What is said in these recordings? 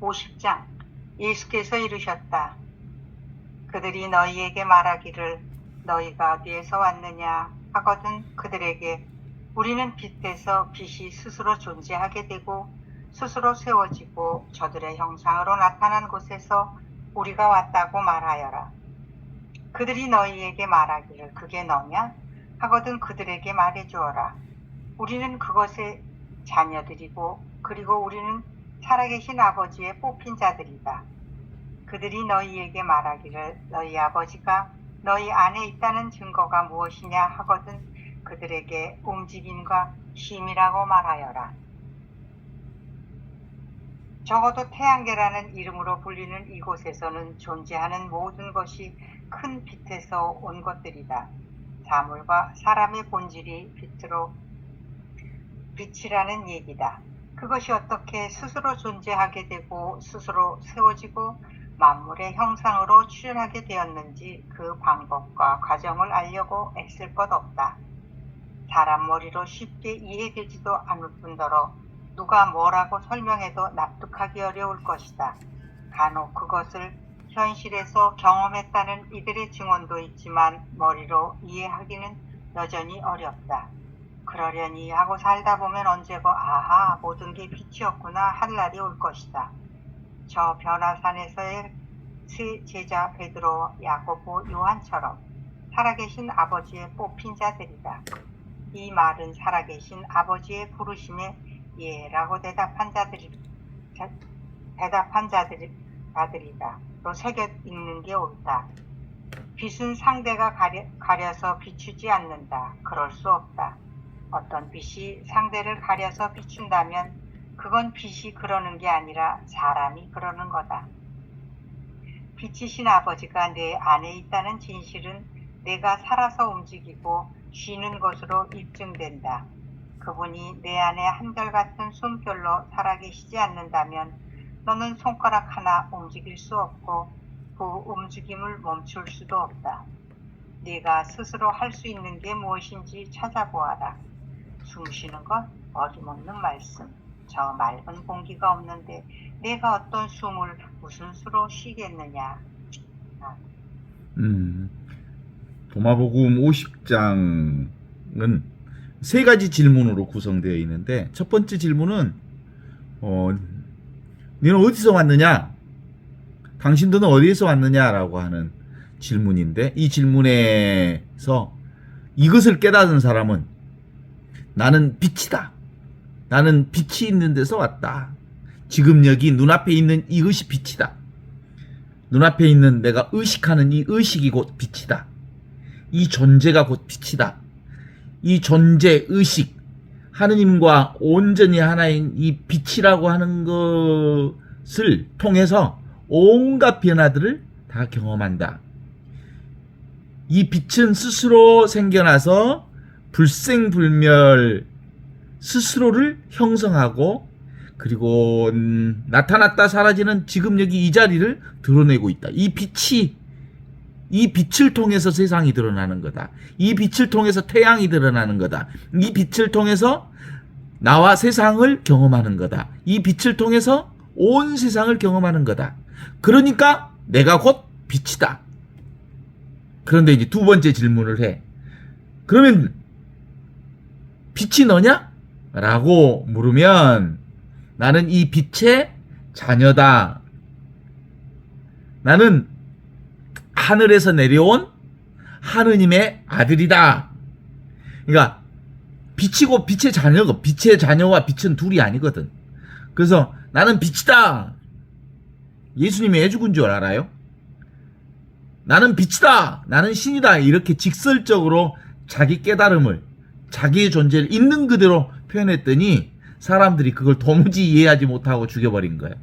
50장. 예수께서 이르셨다. 그들이 너희에게 말하기를 너희가 어디에서 왔느냐 하거든 그들에게 우리는 빛에서 빛이 스스로 존재하게 되고 스스로 세워지고 저들의 형상으로 나타난 곳에서 우리가 왔다고 말하여라. 그들이 너희에게 말하기를 그게 너냐 하거든 그들에게 말해주어라. 우리는 그것의 자녀들이고 그리고 우리는 살아계신 아버지의 뽑힌 자들이다. 그들이 너희에게 말하기를 너희 아버지가 너희 안에 있다는 증거가 무엇이냐 하거든 그들에게 움직임과 쉼이라고 말하여라. 적어도 태양계라는 이름으로 불리는 이곳에서는 존재하는 모든 것이 큰 빛에서 온 것들이다. 사물과 사람의 본질이 빛이라는 얘기다. 그것이 어떻게 스스로 존재하게 되고 스스로 세워지고 만물의 형상으로 출현하게 되었는지 그 방법과 과정을 알려고 애쓸 것 없다. 사람 머리로 쉽게 이해되지도 않을 뿐더러 누가 뭐라고 설명해도 납득하기 어려울 것이다. 간혹 그것을 현실에서 경험했다는 이들의 증언도 있지만 머리로 이해하기는 여전히 어렵다. 그러려니 하고 살다 보면 언제고 아하 모든 게 빛이었구나 할 날이 올 것이다. 저 변화산에서의 세 제자 베드로, 야고보, 요한처럼 살아계신 아버지의 뽑힌 자들이다. 이 말은 살아계신 아버지의 부르심에 예라고 대답한 자들이다. 로 새겨 읽는 게 옳다. 빛은 상대가 가려서 비추지 않는다. 그럴 수 없다. 어떤 빛이 상대를 가려서 비춘다면 그건 빛이 그러는 게 아니라 사람이 그러는 거다. 빛이신 아버지가 내 안에 있다는 진실은 내가 살아서 움직이고 쉬는 것으로 입증된다. 그분이 내 안에 한결같은 숨결로 살아계시지 않는다면 너는 손가락 하나 움직일 수 없고 그 움직임을 멈출 수도 없다. 네가 스스로 할 수 있는 게 무엇인지 찾아보아라. 숨 쉬는 것 어림없는 말씀. 저 맑은 공기가 없는데 내가 어떤 숨을 무슨 수로 쉬겠느냐. 도마복음 50장은 세 가지 질문으로 구성되어 있는데 첫 번째 질문은 너는 어디서 왔느냐? 당신들은 어디에서 왔느냐라고 하는 질문인데 이 질문에서 이것을 깨닫은 사람은 나는 빛이다. 나는 빛이 있는 데서 왔다. 지금 여기 눈앞에 있는 이것이 빛이다. 눈앞에 있는 내가 의식하는 이 의식이 곧 빛이다. 이 존재가 곧 빛이다. 이 존재, 의식, 하느님과 온전히 하나인 이 빛이라고 하는 것을 통해서 온갖 변화들을 다 경험한다. 이 빛은 스스로 생겨나서 불생불멸 스스로를 형성하고 그리고 나타났다 사라지는 지금 여기 이 자리를 드러내고 있다. 이 빛을 통해서 세상이 드러나는 거다. 이 빛을 통해서 태양이 드러나는 거다. 이 빛을 통해서 나와 세상을 경험하는 거다. 이 빛을 통해서 온 세상을 경험하는 거다. 그러니까 내가 곧 빛이다. 그런데 이제 두 번째 질문을 해. 그러면 빛이 너냐? 라고 물으면 나는 이 빛의 자녀다. 나는 하늘에서 내려온 하느님의 아들이다. 그러니까 빛이고 빛의 자녀고 빛의 자녀와 빛은 둘이 아니거든. 그래서 나는 빛이다. 예수님이 왜 죽은 줄 알아요? 나는 빛이다. 나는 신이다. 이렇게 직설적으로 자기 깨달음을 자기의 존재를 있는 그대로 표현했더니 사람들이 그걸 도무지 이해하지 못하고 죽여버린 거예요.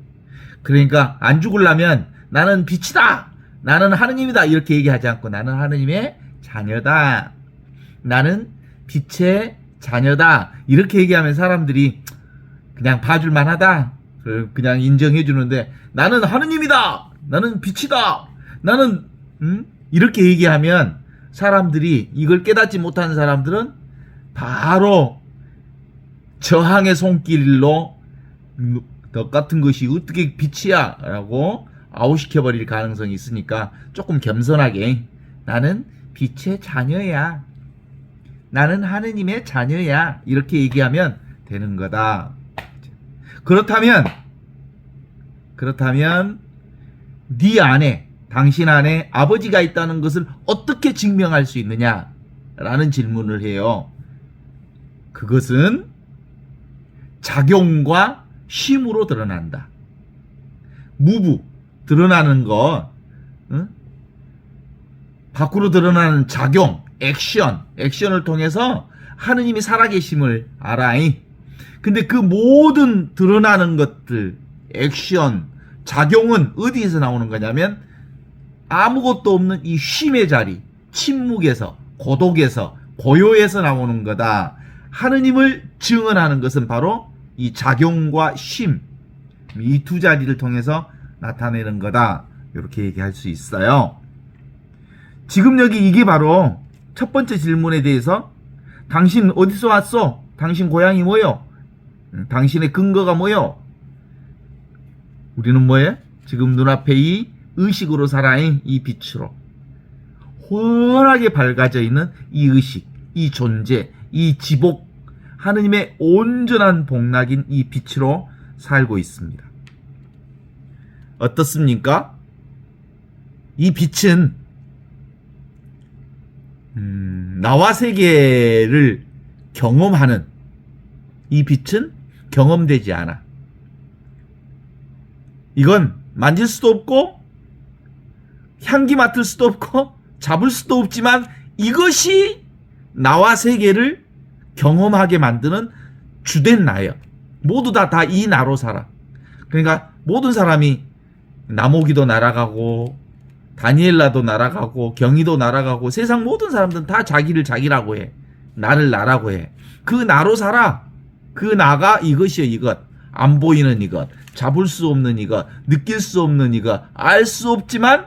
그러니까 안 죽으려면 나는 빛이다. 나는 하느님이다. 이렇게 얘기하지 않고 나는 하느님의 자녀다. 나는 빛의 자녀다. 이렇게 얘기하면 사람들이 그냥 봐줄만 하다. 그냥 인정해 주는데 나는 하느님이다. 나는 빛이다. 나는 이렇게 얘기하면 사람들이 이걸 깨닫지 못하는 사람들은 바로 저항의 손길로 덕 같은 것이 어떻게 빛이야? 라고 아웃시켜버릴 가능성이 있으니까 조금 겸손하게 나는 빛의 자녀야. 나는 하느님의 자녀야. 이렇게 얘기하면 되는 거다. 그렇다면 네 안에, 당신 안에 아버지가 있다는 것을 어떻게 증명할 수 있느냐? 라는 질문을 해요. 그것은 작용과 쉼으로 드러난다. 무부, 드러나는 거, 응? 밖으로 드러나는 작용, 액션을 통해서 하느님이 살아계심을 알아이. 근데 그 모든 드러나는 것들, 액션, 작용은 어디에서 나오는 거냐면 아무것도 없는 이 쉼의 자리, 침묵에서, 고독에서, 고요에서 나오는 거다. 하느님을 증언하는 것은 바로 이 작용과 쉼, 이 두 자리를 통해서 나타내는 거다. 이렇게 얘기할 수 있어요. 지금 여기 이게 바로 첫 번째 질문에 대해서 당신 어디서 왔어? 당신 고향이 뭐요? 당신의 근거가 뭐요? 우리는 뭐예요? 지금 눈앞에 이 의식으로 살아인 이 빛으로 환하게 밝아져 있는 이 의식, 이 존재, 이 지복, 하느님의 온전한 복락인 이 빛으로 살고 있습니다. 어떻습니까? 이 빛은 나와 세계를 경험하는 이 빛은 경험되지 않아. 이건 만질 수도 없고 향기 맡을 수도 없고 잡을 수도 없지만 이것이 나와 세계를 경험하게 만드는 주된 나예요. 모두 다 이 나로 살아. 그러니까 모든 사람이 나모기도 날아가고 다니엘라도 날아가고 경이도 날아가고 세상 모든 사람들은 다 자기를 자기라고 해. 나를 나라고 해. 그 나로 살아. 그 나가 이것이요, 이것. 안 보이는 이것, 잡을 수 없는 이것, 느낄 수 없는 이것, 알 수 없지만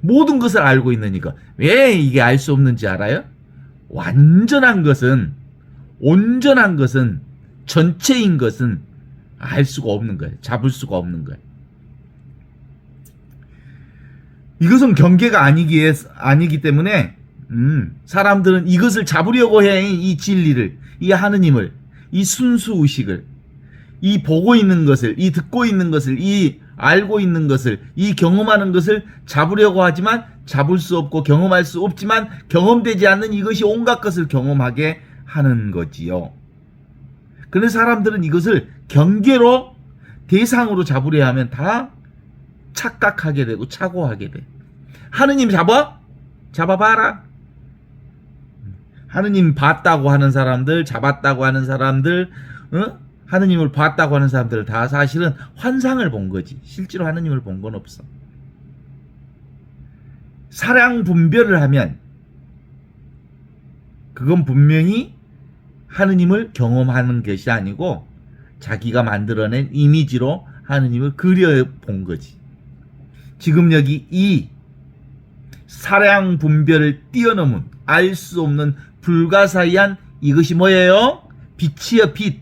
모든 것을 알고 있는 이것. 왜 이게 알 수 없는지 알아요? 온전한 것은, 전체인 것은 알 수가 없는 거예요. 잡을 수가 없는 거예요. 이것은 경계가 아니기 때문에 사람들은 이것을 잡으려고 해. 이 진리를, 이 하느님을, 이 순수 의식을, 이 보고 있는 것을, 이 듣고 있는 것을, 이 알고 있는 것을, 이 경험하는 것을 잡으려고 하지만 잡을 수 없고 경험할 수 없지만 경험되지 않는 이것이 온갖 것을 경험하게 하는 거지요. 그래서 사람들은 이것을 경계로, 대상으로 잡으려 하면 다 착각하게 되고 착오하게 돼. 하느님 잡아봐라. 하느님 봤다고 하는 사람들, 잡았다고 하는 사람들, 하느님을 봤다고 하는 사람들 다 사실은 환상을 본 거지. 실제로 하느님을 본 건 없어. 사량 분별을 하면 그건 분명히 하느님을 경험하는 것이 아니고 자기가 만들어낸 이미지로 하느님을 그려본 거지. 지금 여기 이 사량 분별을 뛰어넘은 알 수 없는 불가사의한 이것이 뭐예요? 빛이요, 빛.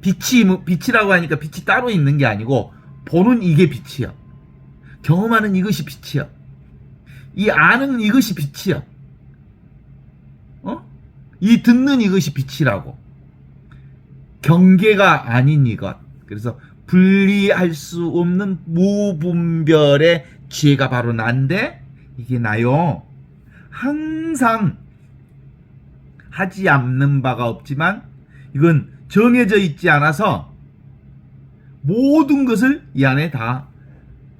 빛이라고 하니까 빛이 따로 있는 게 아니고 보는 이게 빛이요. 경험하는 이것이 빛이요. 이 아는 이것이 빛이요. 이 듣는 이것이 빛이라고. 경계가 아닌 이것. 그래서 분리할 수 없는 무분별의 지혜가 바로 난데 이게 나요. 항상 하지 않는 바가 없지만 이건 정해져 있지 않아서 모든 것을 이 안에 다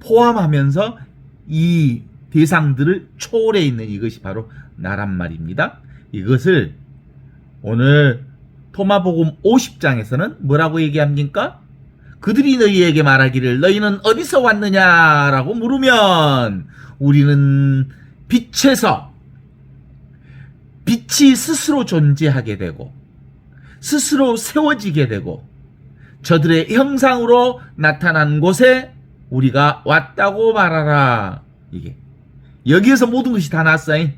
포함하면서 이 대상들을 초월해 있는 이것이 바로 나란 말입니다. 이것을 오늘 토마복음 50장에서는 뭐라고 얘기합니까? 그들이 너희에게 말하기를 너희는 어디서 왔느냐라고 물으면 우리는 빛에서, 빛이 스스로 존재하게 되고 스스로 세워지게 되고 저들의 형상으로 나타난 곳에 우리가 왔다고 말하라. 이게 여기에서 모든 것이 다 났어요.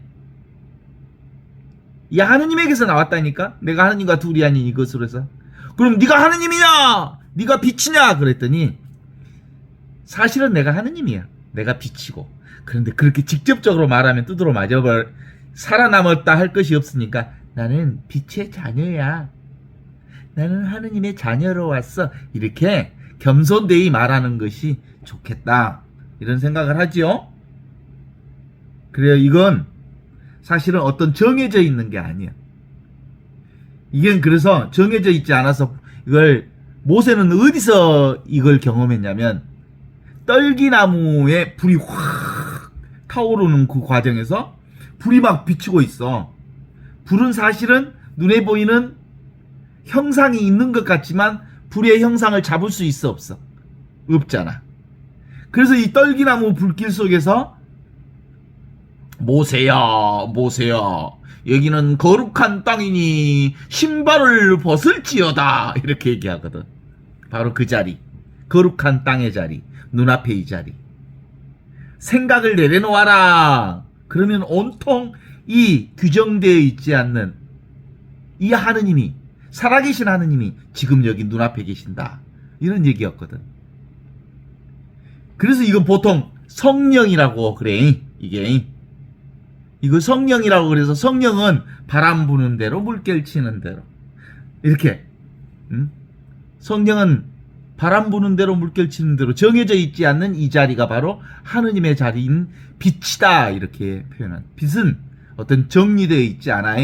이 하느님에게서 나왔다니까. 내가 하느님과 둘이 아닌 이것으로 해서 그럼 네가 하느님이냐? 네가 빛이냐? 그랬더니 사실은 내가 하느님이야. 내가 빛이고. 그런데 그렇게 직접적으로 말하면 두드러 맞아버려. 살아남았다 할 것이 없으니까 나는 빛의 자녀야. 나는 하느님의 자녀로 왔어. 이렇게 겸손되이 말하는 것이 좋겠다. 이런 생각을 하지요. 그래요. 이건 사실은 어떤 정해져 있는 게 아니야. 이게 그래서 정해져 있지 않아서 이걸 모세는 어디서 이걸 경험했냐면 떨기나무에 불이 확 타오르는 그 과정에서 불이 막 비추고 있어. 불은 사실은 눈에 보이는 형상이 있는 것 같지만 불의 형상을 잡을 수 있어 없어? 없잖아. 그래서 이 떨기나무 불길 속에서 모세야 모세야 여기는 거룩한 땅이니 신발을 벗을지어다 이렇게 얘기하거든. 바로 그 자리, 거룩한 땅의 자리, 눈앞에 이 자리. 생각을 내려놓아라. 그러면 온통 이 규정되어 있지 않는 이 하느님이, 살아계신 하느님이 지금 여기 눈앞에 계신다. 이런 얘기였거든. 그래서 이건 보통 성령이라고 그래. 이거 성령이라고 그래서 성령은 바람 부는 대로 물결 치는 대로 이렇게 성령은 바람 부는 대로 물결 치는 대로 정해져 있지 않는 이 자리가 바로 하느님의 자리인 빛이다. 이렇게 표현한. 빛은 어떤 정리되어 있지 않아.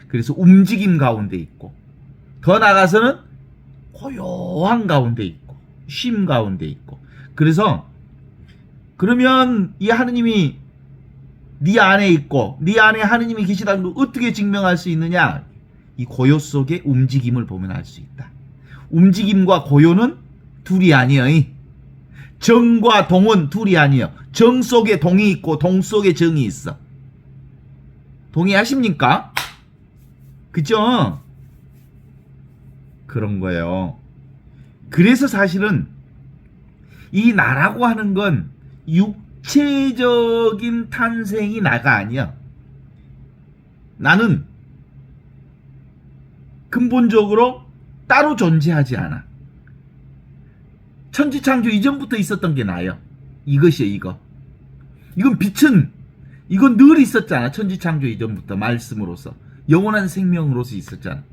그래서 움직임 가운데 있고 더 나아가서는 고요한 가운데 있고 쉼 가운데 있고. 그래서 그러면 이 하느님이 네 안에 있고 네 안에 하느님이 계시다는 걸 어떻게 증명할 수 있느냐? 이 고요 속의 움직임을 보면 알 수 있다. 움직임과 고요는 둘이 아니여. 정과 동은 둘이 아니여. 정 속에 동이 있고 동 속에 정이 있어. 동의하십니까? 그죠? 그런 거예요. 그래서 사실은 이 나라고 하는 건 육체적인 탄생이 나가 아니야. 나는 근본적으로 따로 존재하지 않아. 천지창조 이전부터 있었던 게 나예요. 이것이에요, 이거. 이건 빛은, 이건 늘 있었잖아. 천지창조 이전부터 말씀으로서. 영원한 생명으로서 있었잖아.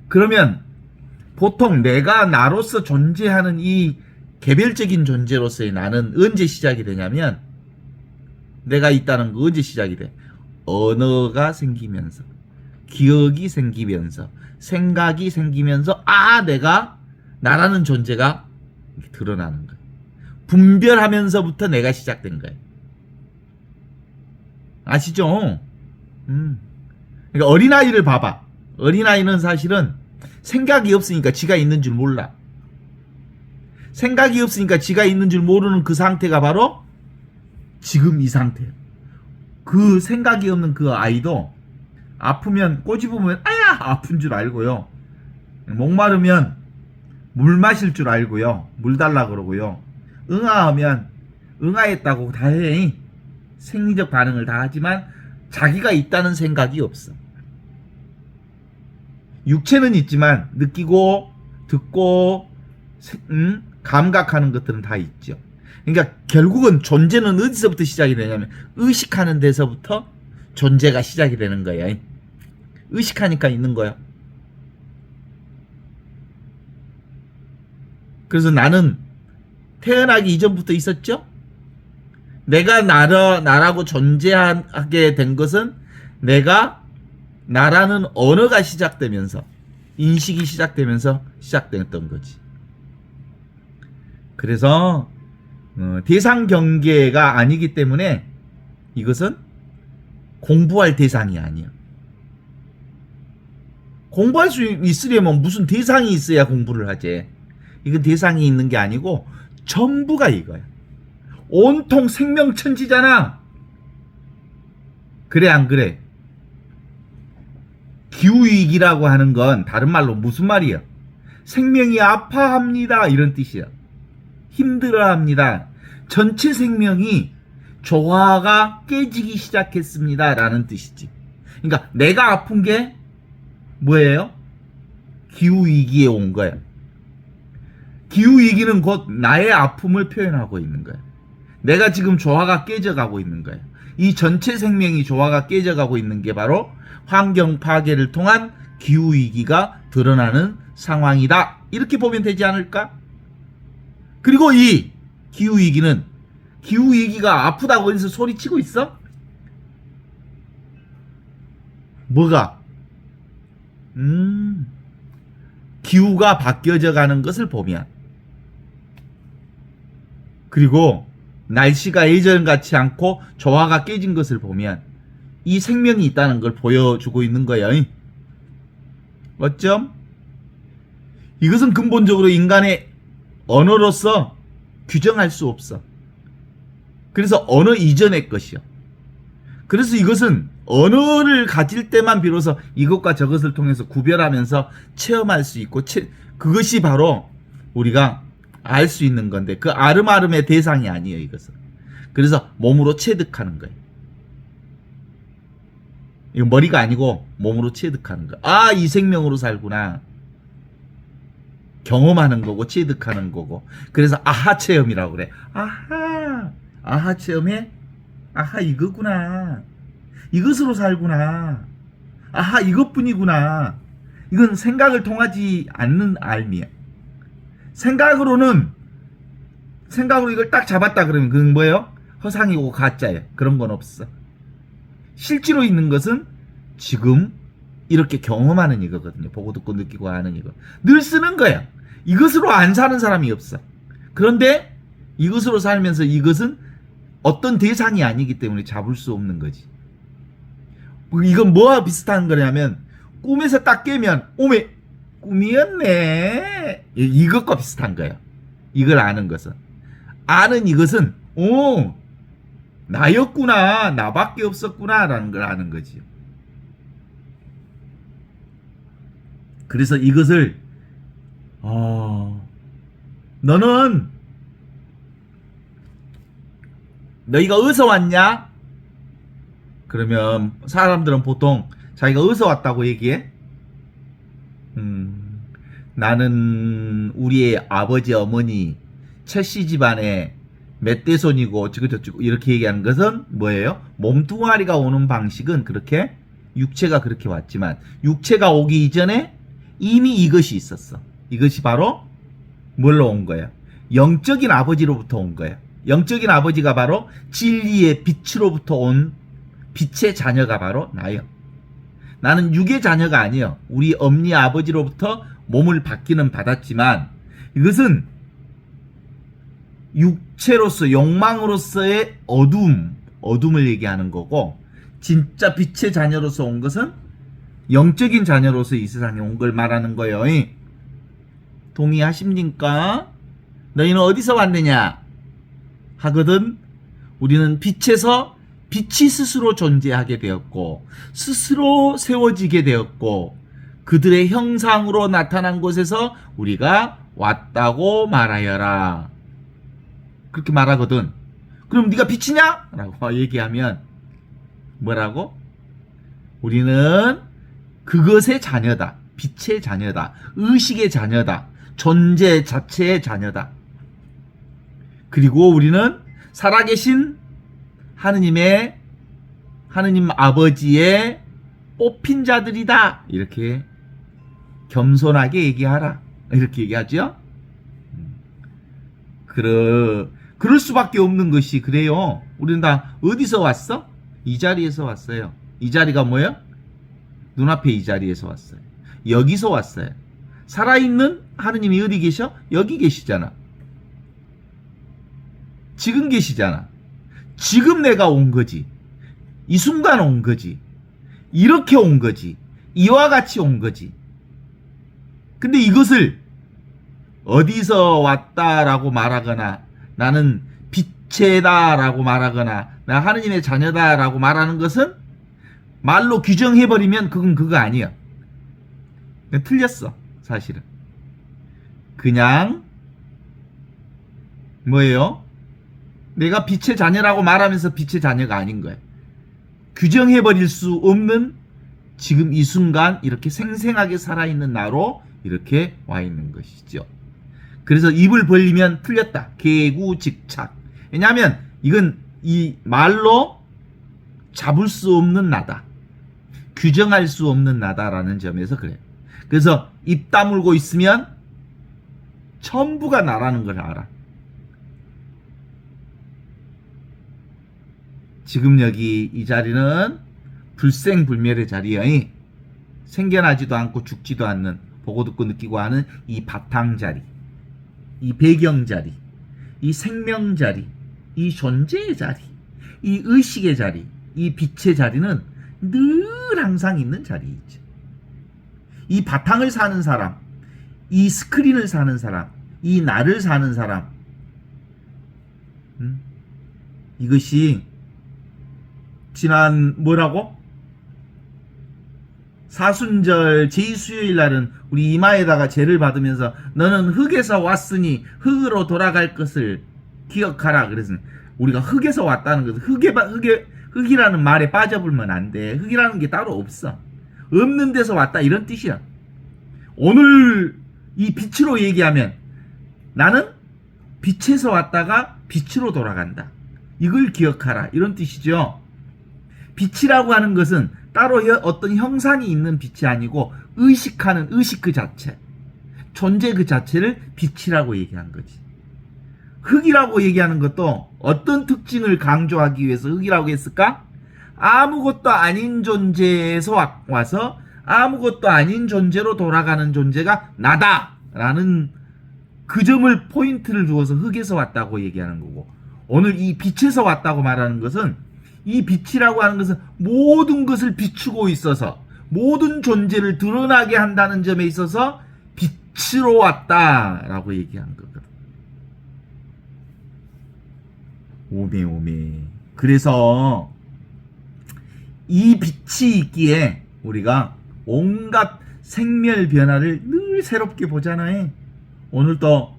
그러면 보통 내가 나로서 존재하는 이 개별적인 존재로서의 나는 언제 시작이 되냐면 내가 있다는 거 언제 시작이 돼? 언어가 생기면서, 기억이 생기면서, 생각이 생기면서 내가 나라는 존재가 드러나는 거야. 분별하면서부터 내가 시작된 거야. 아시죠? 그러니까 어린아이를 봐봐. 어린아이는 사실은 생각이 없으니까 지가 있는 줄 몰라. 생각이 없으니까 지가 있는 줄 모르는 그 상태가 바로 지금 이 상태예요. 그 생각이 없는 그 아이도 아프면 꼬집으면 아픈 줄 알고요. 목마르면 물 마실 줄 알고요. 물 달라 그러고요. 응아하면 응아했다고 다 해. 생리적 반응을 다 하지만 자기가 있다는 생각이 없어. 육체는 있지만 느끼고 듣고 감각하는 것들은 다 있죠. 그러니까 결국은 존재는 어디서부터 시작이 되냐면 의식하는 데서부터 존재가 시작이 되는 거야. 의식하니까 있는 거야. 그래서 나는 태어나기 이전부터 있었죠. 내가 나라고 존재하게 된 것은 내가 나라는 언어가 시작되면서 인식이 시작되면서 시작됐던 거지. 그래서 대상 경계가 아니기 때문에 이것은 공부할 대상이 아니야. 공부할 수 있으려면 무슨 대상이 있어야 공부를 하지. 이건 대상이 있는 게 아니고 전부가 이거야. 온통 생명천지잖아. 그래 안 그래? 기후위기라고 하는 건 다른 말로 무슨 말이야? 생명이 아파합니다 이런 뜻이야. 힘들어합니다. 전체 생명이 조화가 깨지기 시작했습니다 라는 뜻이지. 그러니까 내가 아픈 게 뭐예요? 기후위기에 온 거야. 기후위기는 곧 나의 아픔을 표현하고 있는 거야. 내가 지금 조화가 깨져가고 있는 거야. 이 전체 생명이 조화가 깨져가고 있는 게 바로 환경 파괴를 통한 기후위기가 드러나는 상황이다. 이렇게 보면 되지 않을까? 그리고 이 기후위기가 아프다고 어디서 소리치고 있어? 뭐가? 기후가 바뀌어져 가는 것을 보면, 그리고 날씨가 예전 같지 않고 조화가 깨진 것을 보면 이 생명이 있다는 걸 보여주고 있는 거예요. 어쩜? 이것은 근본적으로 인간의 언어로서 규정할 수 없어. 그래서 언어 이전의 것이요. 그래서 이것은 언어를 가질 때만 비로소 이것과 저것을 통해서 구별하면서 체험할 수 있고, 그것이 바로 우리가 알 수 있는 건데, 그 아름아름의 대상이 아니에요, 이것은. 그래서 몸으로 체득하는 거예요. 이거 머리가 아니고 몸으로 체득하는 거예요. 아, 이 생명으로 살구나. 경험하는 거고 체득하는 거고. 그래서 아하 체험이라고 그래. 아하 체험해? 아하 이거구나. 이것으로 살구나. 아하 이것뿐이구나. 이건 생각을 통하지 않는 알미야. 생각으로 이걸 딱 잡았다 그러면 그건 뭐예요? 허상이고 가짜예요. 그런 건 없어. 실제로 있는 것은 지금 이렇게 경험하는 이거거든요. 보고 듣고 느끼고 하는 이거. 늘 쓰는 거야. 이것으로 안 사는 사람이 없어. 그런데 이것으로 살면서 이것은 어떤 대상이 아니기 때문에 잡을 수 없는 거지. 이건 뭐와 비슷한 거냐면, 꿈에서 딱 깨면 오메 꿈이었네, 이것과 비슷한 거예요. 이걸 아는 것은, 아는 이것은 오 나였구나, 나밖에 없었구나 라는 걸 아는 거지. 그래서 이것을 너희가 어디서 왔냐? 그러면 사람들은 보통 자기가 어디서 왔다고 얘기해? 나는 우리의 아버지 어머니 최씨 집안의 멧돼손이고 어쩌고저쩌고 이렇게 얘기하는 것은 뭐예요? 몸뚱아리가 오는 방식은 그렇게, 육체가 그렇게 왔지만 육체가 오기 이전에 이미 이것이 있었어. 이것이 바로 뭘로 온 거예요? 영적인 아버지로부터 온 거예요. 영적인 아버지가 바로 진리의 빛으로부터 온 빛의 자녀가 바로 나예요. 나는 육의 자녀가 아니에요. 우리 엄니 아버지로부터 몸을 받기는 받았지만 이것은 육체로서, 욕망으로서의 어둠을 얘기하는 거고, 진짜 빛의 자녀로서 온 것은 영적인 자녀로서 이 세상에 온 걸 말하는 거예요. 동의하십니까? 너희는 어디서 왔느냐? 하거든. 우리는 빛에서 빛이 스스로 존재하게 되었고 스스로 세워지게 되었고 그들의 형상으로 나타난 곳에서 우리가 왔다고 말하여라. 그렇게 말하거든. 그럼 네가 빛이냐? 라고 얘기하면 뭐라고? 우리는 그것의 자녀다. 빛의 자녀다. 의식의 자녀다. 존재 자체의 자녀다. 그리고 우리는 살아계신 하느님 아버지의 뽑힌 자들이다. 이렇게 겸손하게 얘기하라. 이렇게 얘기하죠. 그럴 수밖에 없는 것이 그래요. 우리는 다 어디서 왔어? 이 자리에서 왔어요. 이 자리가 뭐예요? 눈앞에 이 자리에서 왔어요. 여기서 왔어요. 살아있는 하느님이 어디 계셔? 여기 계시잖아. 지금 계시잖아. 지금 내가 온 거지. 이 순간 온 거지. 이렇게 온 거지. 이와 같이 온 거지. 근데 이것을 어디서 왔다라고 말하거나 나는 빛이다라고 말하거나 나 하느님의 자녀다라고 말하는 것은 말로 규정해버리면 그건 그거 아니야. 틀렸어. 사실은. 그냥 뭐예요? 내가 빛의 자녀라고 말하면서 빛의 자녀가 아닌 거야. 규정해버릴 수 없는 지금 이 순간 이렇게 생생하게 살아있는 나로 이렇게 와 있는 것이죠. 그래서 입을 벌리면 틀렸다. 개구직착. 왜냐하면 이건 이 말로 잡을 수 없는 나다. 규정할 수 없는 나다라는 점에서 그래요. 그래서 입 다물고 있으면 전부가 나라는 걸 알아. 지금 여기 이 자리는 불생불멸의 자리야. 생겨나지도 않고 죽지도 않는, 보고 듣고 느끼고 하는 이 바탕 자리, 이 배경 자리, 이 생명 자리, 이 존재의 자리, 이 의식의 자리, 이 빛의 자리는 늘 항상 있는 자리이죠. 이 바탕을 사는 사람, 이 스크린을 사는 사람, 이 나를 사는 사람, 이것이 지난 뭐라고? 사순절 제2수요일 날은 우리 이마에다가 죄를 받으면서 너는 흙에서 왔으니 흙으로 돌아갈 것을 기억하라. 그래서 우리가 흙에서 왔다는 것은 흙이라는 말에 빠져불면 안 돼. 흙이라는 게 따로 없어. 없는 데서 왔다 이런 뜻이야. 오늘 이 빛으로 얘기하면 나는 빛에서 왔다가 빛으로 돌아간다. 이걸 기억하라 이런 뜻이죠. 빛이라고 하는 것은 따로 어떤 형상이 있는 빛이 아니고 의식하는 의식 그 자체, 존재 그 자체를 빛이라고 얘기한 거지. 흙이라고 얘기하는 것도 어떤 특징을 강조하기 위해서 흙이라고 했을까? 아무것도 아닌 존재에서 와서 아무것도 아닌 존재로 돌아가는 존재가 나다라는 그 점을 포인트를 두어서 흙에서 왔다고 얘기하는 거고, 오늘 이 빛에서 왔다고 말하는 것은 이 빛이라고 하는 것은 모든 것을 비추고 있어서 모든 존재를 드러나게 한다는 점에 있어서 빛으로 왔다라고 얘기한 거거든. 오메. 그래서 이 빛이 있기에 우리가 온갖 생멸 변화를 늘 새롭게 보잖아요. 오늘도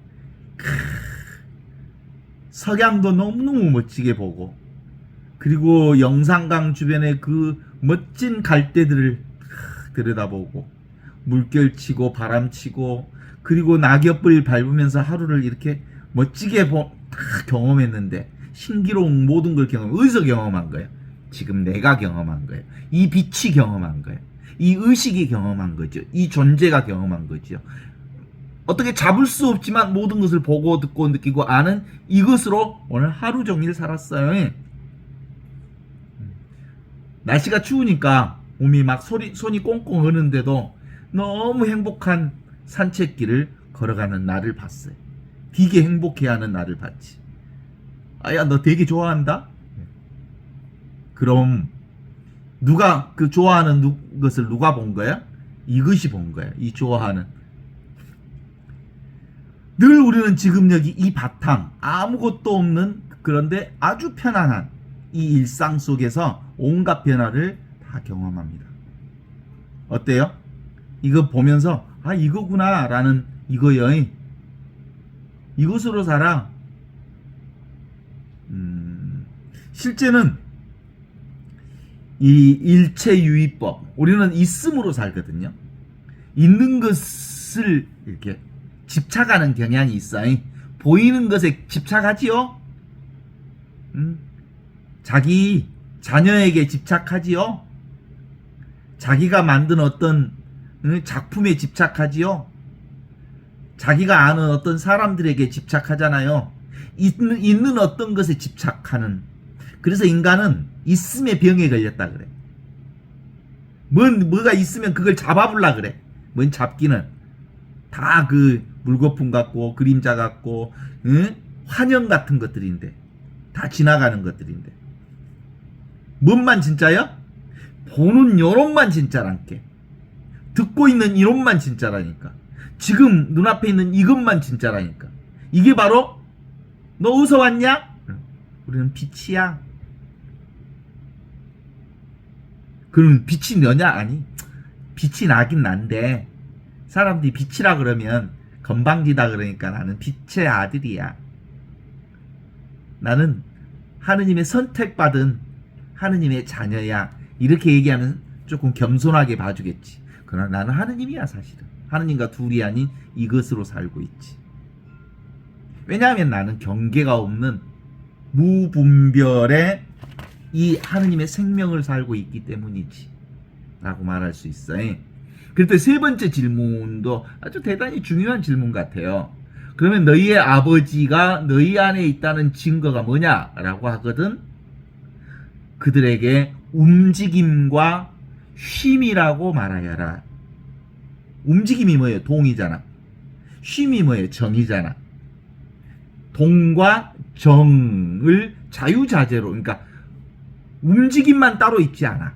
석양도 너무너무 멋지게 보고, 그리고 영산강 주변의 그 멋진 갈대들을 들여다보고, 물결치고 바람치고, 그리고 낙엽을 밟으면서 하루를 이렇게 멋지게 다 경험했는데, 신기로운 모든 걸 어디서 경험한 거예요? 지금 내가 경험한 거예요. 이 빛이 경험한 거예요. 이 의식이 경험한 거죠. 이 존재가 경험한 거죠. 어떻게 잡을 수 없지만 모든 것을 보고 듣고 느끼고 아는 이것으로 오늘 하루 종일 살았어요. 날씨가 추우니까 몸이 막 손이 꽁꽁 어는데도 너무 행복한 산책길을 걸어가는 나를 봤어요. 되게 행복해하는 나를 봤지. 아야, 너 되게 좋아한다? 그럼 누가 그 좋아하는 것을 누가 본 거야? 이것이 본 거야. 이 좋아하는. 늘 우리는 지금 여기 이 바탕, 아무것도 없는, 그런데 아주 편안한 이 일상 속에서 온갖 변화를 다 경험합니다. 어때요? 이거 보면서 아, 이거구나 라는 이거요. 이것으로 살아. 실제는 이 일체유의법, 우리는 있음으로 살거든요. 있는 것을 이렇게 집착하는 경향이 있어요. 보이는 것에 집착하지요. 자기 자녀에게 집착하지요. 자기가 만든 어떤 작품에 집착하지요. 자기가 아는 어떤 사람들에게 집착하잖아요. 있는 어떤 것에 집착하는. 그래서 인간은 있음의 병에 걸렸다 그래. 뭐가 있으면 그걸 잡아보려 그래. 뭔 잡기는 다 그 물거품 같고 그림자 같고 환영 같은 것들인데, 다 지나가는 것들인데, 뭔만 진짜요? 보는 요런만 진짜란게. 듣고 있는 이론만 진짜라니까. 지금 눈앞에 있는 이것만 진짜라니까. 이게 바로 너 어디서 왔냐? 우리는 빛이야. 그럼 빛이 너냐? 아니, 빛이 나긴 난데 사람들이 빛이라 그러면 건방지다 그러니까 나는 빛의 아들이야. 나는 하느님의 선택받은 하느님의 자녀야. 이렇게 얘기하면 조금 겸손하게 봐주겠지. 그러나 나는 하느님이야 사실은. 하느님과 둘이 아닌 이것으로 살고 있지. 왜냐하면 나는 경계가 없는 무분별의 이 하느님의 생명을 살고 있기 때문이지 라고 말할 수 있어요. 그럴 때 세 번째 질문도 아주 대단히 중요한 질문 같아요. 그러면 너희의 아버지가 너희 안에 있다는 증거가 뭐냐라고 하거든. 그들에게 움직임과 쉼이라고 말하여라. 움직임이 뭐예요? 동이잖아. 쉼이 뭐예요? 정이잖아. 동과 정을 자유자재로, 그러니까 움직임만 따로 있지 않아.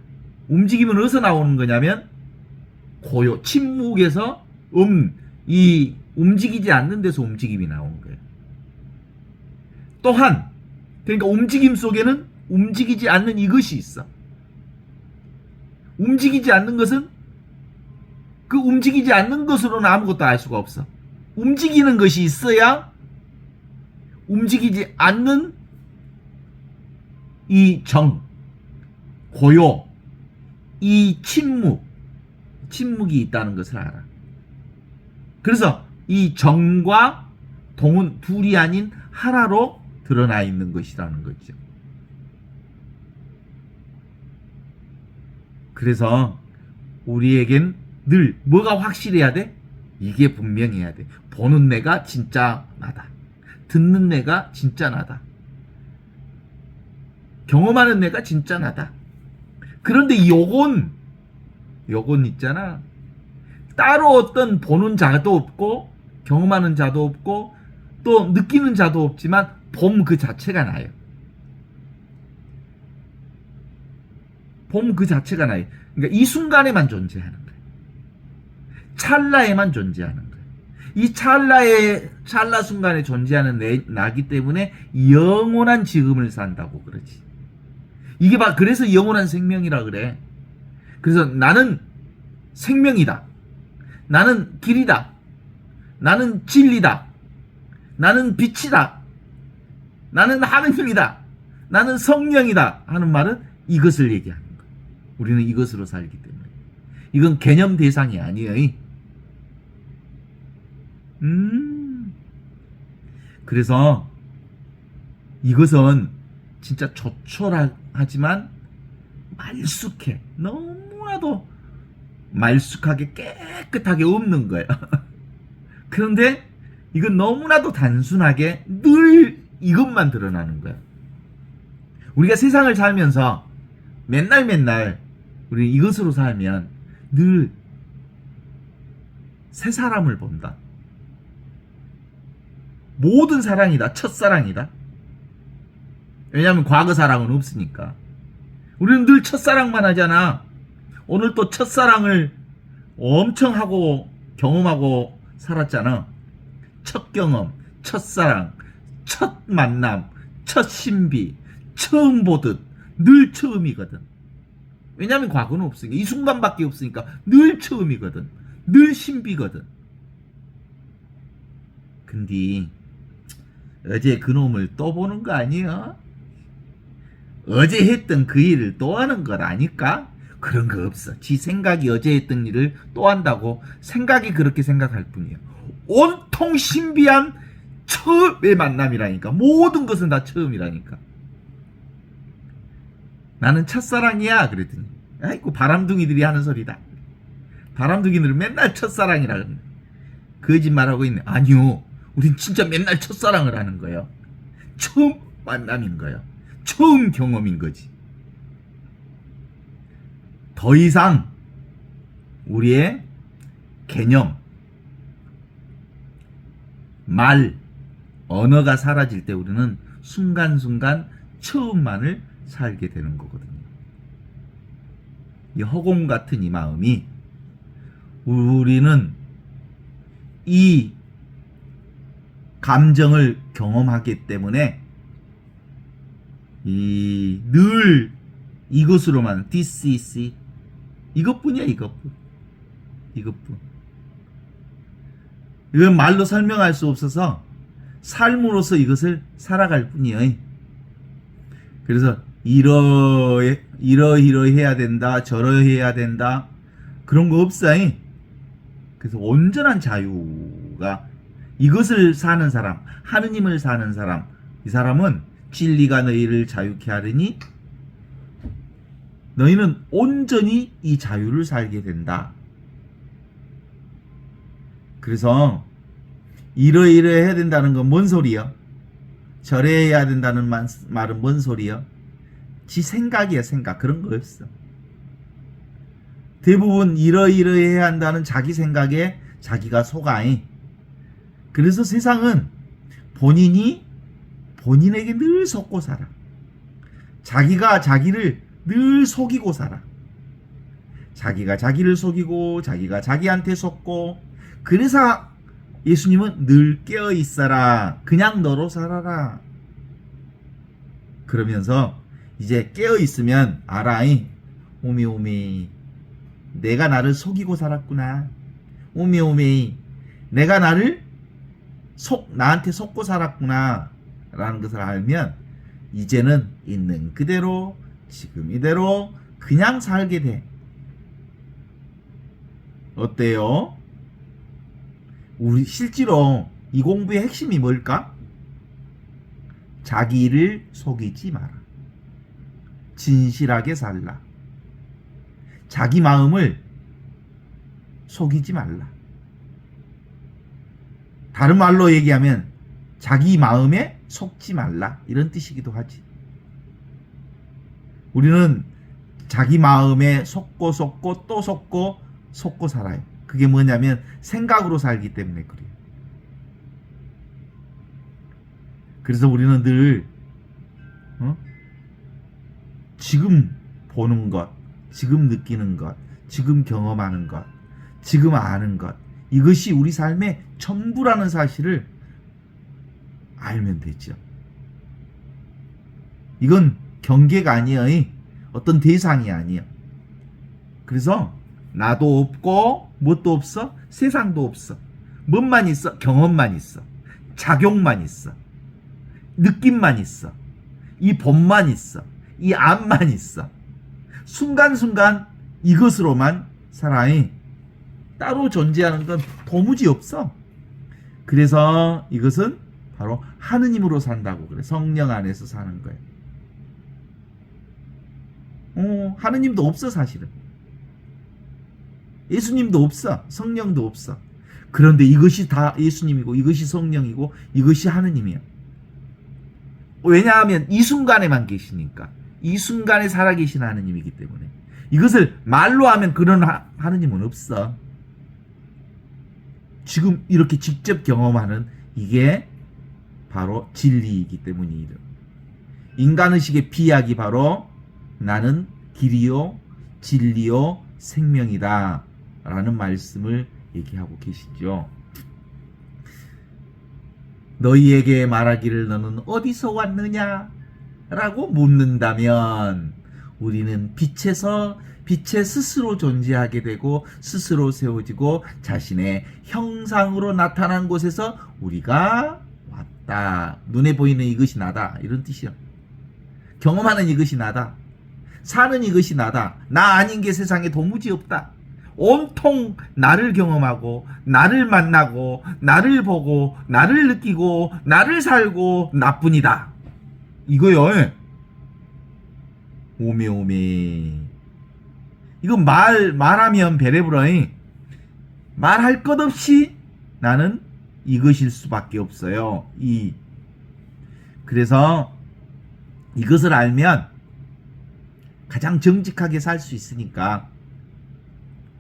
움직임은 어디서 나오는 거냐면 고요, 침묵에서 이 움직이지 않는 데서 움직임이 나오는 거예요. 또한 그러니까 움직임 속에는 움직이지 않는 이것이 있어. 움직이지 않는 것은 그 움직이지 않는 것으로는 아무것도 알 수가 없어. 움직이는 것이 있어야 움직이지 않는 이 정, 고요, 이 침묵이 있다는 것을 알아. 그래서 이 정과 동은 둘이 아닌 하나로 드러나 있는 것이라는 거죠. 그래서 우리에겐 늘 뭐가 확실해야 돼? 이게 분명해야 돼. 보는 내가 진짜 나다. 듣는 내가 진짜 나다. 경험하는 내가 진짜 나다. 그런데 요건 있잖아. 따로 어떤 보는 자도 없고 경험하는 자도 없고 또 느끼는 자도 없지만 봄 그 자체가 나요. 봄 그 자체가 나요. 그러니까 이 순간에만 존재하는 거예요. 찰나에만 존재하는 거예요. 이 찰나 순간에 존재하는 나기 때문에 영원한 지금을 산다고 그러지. 이게 그래서 영원한 생명이라 그래. 그래서 나는 생명이다. 나는 길이다. 나는 진리다. 나는 빛이다. 나는 하느님이다. 나는 성령이다. 하는 말은 이것을 얘기하는 거예요. 우리는 이것으로 살기 때문에. 이건 개념 대상이 아니에요. 그래서 이것은 진짜 조촐하지만 말쑥해. 너무나도 말쑥하게 깨끗하게 없는 거예요. 그런데 이건 너무나도 단순하게 늘 이것만 드러나는 거예요. 우리가 세상을 살면서 맨날 우리 이것으로 살면 늘 새 사람을 본다. 모든 사랑이다. 첫사랑이다. 왜냐하면 과거 사랑은 없으니까. 우리는 늘 첫사랑만 하잖아. 오늘 또 첫사랑을 엄청 하고 경험하고 살았잖아. 첫 경험, 첫사랑, 첫 만남, 첫 신비, 처음 보듯 늘 처음이거든. 왜냐하면 과거는 없으니까. 이 순간밖에 없으니까 늘 처음이거든. 늘 신비거든. 근데 어제 그놈을 또 보는 거 아니야? 어제 했던 그 일을 또 하는 것 아닐까? 그런 거 없어. 지 생각이 어제 했던 일을 또 한다고 생각이 그렇게 생각할 뿐이야. 온통 신비한 처음의 만남이라니까. 모든 것은 다 처음이라니까. 나는 첫사랑이야 그랬더니 아이고 바람둥이들이 하는 소리다. 바람둥이들은 맨날 첫사랑이라 그러네. 거짓말하고 있네. 아니요. 우린 진짜 맨날 첫사랑을 하는 거예요. 처음 만남인 거예요. 처음 경험인 거지. 더 이상 우리의 개념, 말, 언어가 사라질 때 우리는 순간순간 처음만을 살게 되는 거거든요. 이 허공 같은 이 마음이 우리는 이 감정을 경험하기 때문에 늘 이것으로만 this is it. 이것뿐이야. 이것뿐. 이건 말로 설명할 수 없어서 삶으로서 이것을 살아갈 뿐이에요. 그래서 이러이러해야 된다, 저러해야 된다, 그런 거 없어요. 그래서 온전한 자유가 이것을 사는 사람, 하느님을 사는 사람, 이 사람은 진리가 너희를 자유케 하리니 너희는 온전히 이 자유를 살게 된다. 그래서 이러이러해야 된다는 건 뭔 소리야? 저래야 된다는 말은 뭔 소리야? 지 생각이야, 생각. 그런 거 없어. 대부분 이러이러해야 한다는 자기 생각에 자기가 속아이. 그래서 세상은 본인이 본인에게 늘 속고 살아. 자기가 자기를 늘 속이고 살아. 자기가 자기를 속이고 자기가 자기한테 속고. 그래서 예수님은 늘 깨어 있어라. 그냥 너로 살아라. 그러면서 이제 깨어 있으면 알아이. 오메오메, 내가 나를 속이고 살았구나. 오메오메, 내가 나한테 속고 살았구나 라는 것을 알면 이제는 있는 그대로 지금 이대로 그냥 살게 돼. 어때요? 우리 실제로 이 공부의 핵심이 뭘까? 자기를 속이지 마라. 진실하게 살라. 자기 마음을 속이지 말라. 다른 말로 얘기하면 자기 마음에 속지 말라, 이런 뜻이기도 하지. 우리는 자기 마음에 속고 또 속고 살아요. 그게 뭐냐면 생각으로 살기 때문에 그래요. 그래서 우리는 늘 지금 보는 것, 지금 느끼는 것, 지금 경험하는 것, 지금 아는 것, 이것이 우리 삶의 전부라는 사실을 알면 되죠. 이건 경계가 아니에요. 어떤 대상이 아니에요. 그래서 나도 없고 뭣도 없어? 세상도 없어. 뭔만 있어? 경험만 있어. 작용만 있어. 느낌만 있어. 이 본만 있어. 이 암만 있어. 순간순간 이것으로만 살아이. 따로 존재하는 건 도무지 없어. 그래서 이것은 바로 하느님으로 산다고 그래. 성령 안에서 사는 거예요. 하느님도 없어, 사실은. 예수님도 없어. 성령도 없어. 그런데 이것이 다 예수님이고 이것이 성령이고 이것이 하느님이야. 왜냐하면 이 순간에만 계시니까. 이 순간에 살아계신 하느님이기 때문에. 이것을 말로 하면 그런 하느님은 없어. 지금 이렇게 직접 경험하는 이게 바로 진리이기 때문이에요. 인간의식의 비약이 바로 나는 길이요 진리요 생명이다 라는 말씀을 얘기하고 계시죠. 너희에게 말하기를 너는 어디서 왔느냐 라고 묻는다면 우리는 빛에 스스로 존재하게 되고 스스로 세워지고 자신의 형상으로 나타난 곳에서 우리가 왔다. 눈에 보이는 이것이 나다. 이런 뜻이야. 경험하는 이것이 나다. 사는 이것이 나다. 나 아닌 게 세상에 도무지 없다. 온통 나를 경험하고 나를 만나고 나를 보고 나를 느끼고 나를 살고 나뿐이다. 이거요. 오메오메. 이거 말하면 베레브러잉. 말할 것 없이 나는 이것일 수밖에 없어요. 그래서 이것을 알면 가장 정직하게 살 수 있으니까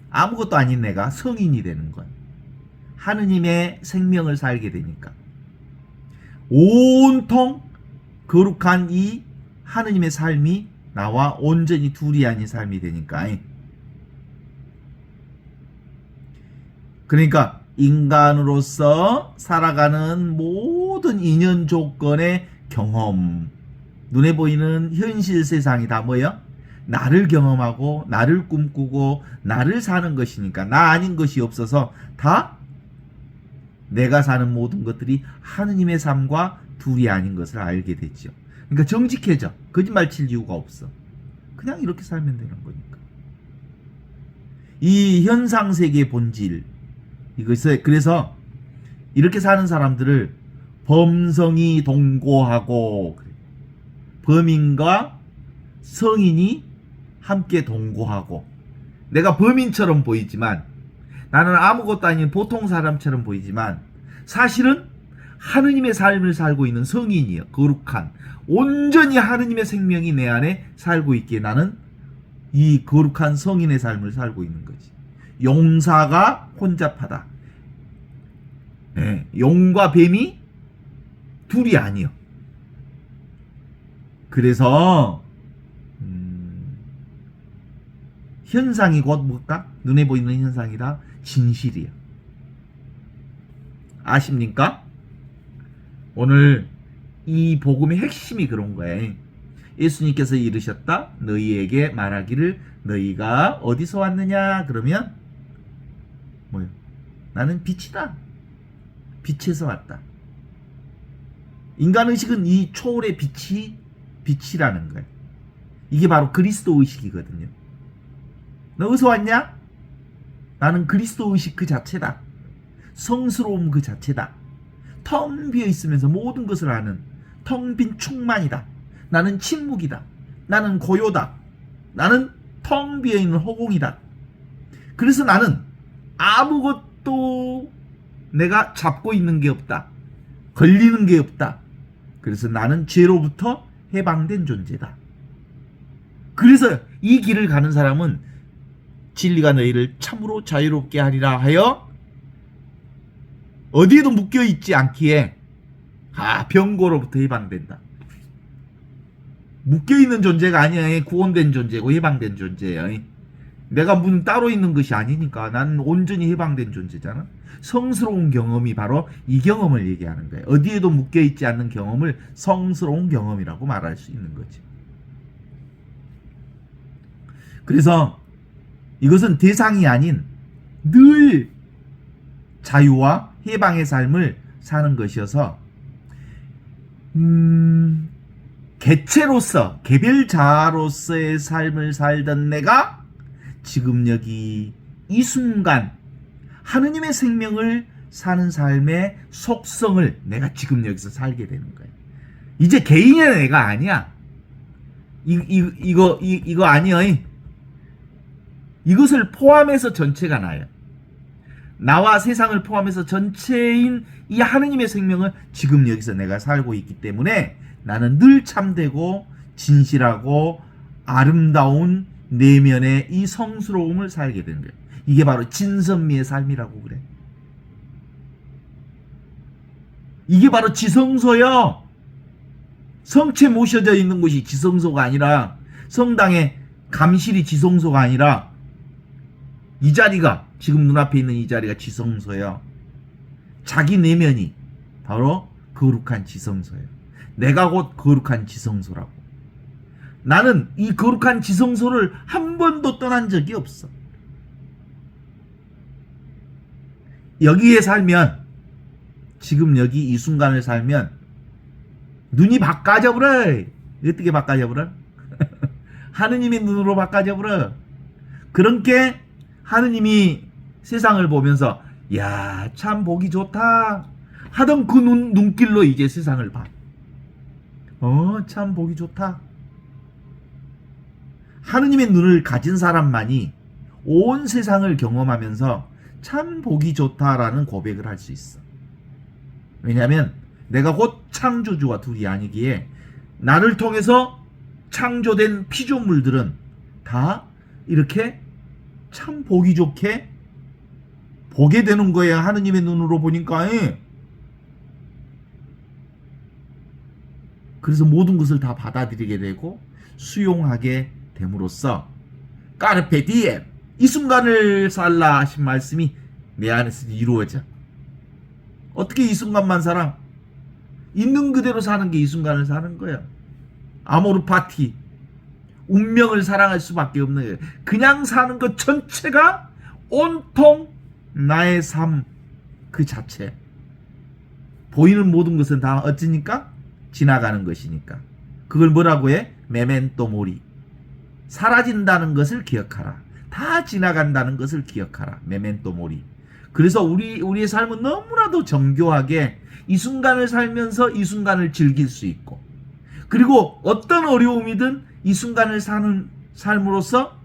아무것도 아닌 내가 성인이 되는 건 하느님의 생명을 살게 되니까 온통 거룩한 이 하느님의 삶이 나와 온전히 둘이 아닌 삶이 되니까. 그러니까 인간으로서 살아가는 모든 인연 조건의 경험, 눈에 보이는 현실 세상이 다 뭐야? 나를 경험하고 나를 꿈꾸고 나를 사는 것이니까 나 아닌 것이 없어서 다 내가 사는 모든 것들이 하느님의 삶과 둘이 아닌 것을 알게 됐죠. 그러니까 정직해져. 거짓말 칠 이유가 없어. 그냥 이렇게 살면 되는 거니까. 이 현상세계의 본질, 그래서 이렇게 사는 사람들을 범성이 동거하고, 범인과 성인이 함께 동거하고, 내가 범인처럼 보이지만, 나는 아무것도 아닌 보통 사람처럼 보이지만 사실은 하느님의 삶을 살고 있는 성인이요. 거룩한, 온전히 하느님의 생명이 내 안에 살고 있기에 나는 이 거룩한 성인의 삶을 살고 있는 거지. 용사가 혼잡하다. 네, 용과 뱀이 둘이 아니요. 그래서 현상이 곧 뭘까? 눈에 보이는 현상이다. 진실이야. 아십니까? 오늘 이 복음의 핵심이 그런 거예요. 예수님께서 이르셨다. 너희에게 말하기를 너희가 어디서 왔느냐? 그러면 뭐요? 나는 빛이다. 빛에서 왔다. 인간의식은 이 초월의 빛이라는 거예요. 이게 바로 그리스도 의식이거든요. 너 어디서 왔냐? 나는 그리스도 의식 그 자체다. 성스러움 그 자체다. 텅 비어 있으면서 모든 것을 아는 텅 빈 충만이다. 나는 침묵이다. 나는 고요다. 나는 텅 비어 있는 허공이다. 그래서 나는 아무것도 내가 잡고 있는 게 없다. 걸리는 게 없다. 그래서 나는 죄로부터 해방된 존재다. 그래서 이 길을 가는 사람은 진리가 너희를 참으로 자유롭게 하리라 하여 어디에도 묶여있지 않기에 병고로부터 해방된다. 묶여있는 존재가 아니야. 구원된 존재고 해방된 존재야. 내가 문 따로 있는 것이 아니니까 나는 온전히 해방된 존재잖아. 성스러운 경험이 바로 이 경험을 얘기하는 거예요. 어디에도 묶여있지 않는 경험을 성스러운 경험이라고 말할 수 있는 거지. 그래서 이것은 대상이 아닌 늘 자유와 해방의 삶을 사는 것이어서 개체로서 개별자로서의 삶을 살던 내가 지금 여기 이 순간 하느님의 생명을 사는 삶의 속성을 내가 지금 여기서 살게 되는 거예요. 이제 개인의 내가 아니야. 이거 아니야. 이것을 포함해서 전체가 나요. 나와 세상을 포함해서 전체인 이 하느님의 생명을 지금 여기서 내가 살고 있기 때문에 나는 늘 참되고 진실하고 아름다운 내면의 이 성스러움을 살게 되는 거예요. 이게 바로 진선미의 삶이라고 그래. 이게 바로 지성소요. 성체 모셔져 있는 곳이 지성소가 아니라, 성당의 감실이 지성소가 아니라, 이 자리가, 지금 눈앞에 있는 이 자리가 지성소예요. 자기 내면이 바로 거룩한 지성소예요. 내가 곧 거룩한 지성소라고. 나는 이 거룩한 지성소를 한 번도 떠난 적이 없어. 여기에 살면, 지금 여기 이 순간을 살면 눈이 바꿔져버려. 어떻게 바꿔져버려? 하느님의 눈으로 바꿔져버려. 그렇게 하느님이 세상을 보면서 야, 참 보기 좋다 하던 그 눈길로 이제 세상을 봐. 참 보기 좋다. 하느님의 눈을 가진 사람만이 온 세상을 경험하면서 참 보기 좋다라는 고백을 할 수 있어. 왜냐하면 내가 곧 창조주와 둘이 아니기에 나를 통해서 창조된 피조물들은 다 이렇게 참 보기 좋게 보게 되는 거야. 하느님의 눈으로 보니까. 그래서 모든 것을 다 받아들이게 되고 수용하게 됨으로써 까르페 디엠, 이 순간을 살라 하신 말씀이 내 안에서 이루어져. 어떻게 이 순간만 살아? 있는 그대로 사는 게 이 순간을 사는 거야. 아모르 파티, 운명을 사랑할 수밖에 없는 거야. 그냥 사는 것 전체가 온통 나의 삶 그 자체. 보이는 모든 것은 다 어찌니까? 지나가는 것이니까. 그걸 뭐라고 해? 메멘토 모리. 사라진다는 것을 기억하라. 다 지나간다는 것을 기억하라. 메멘토 모리. 그래서 우리의 삶은 너무나도 정교하게 이 순간을 살면서 이 순간을 즐길 수 있고, 그리고 어떤 어려움이든 이 순간을 사는 삶으로서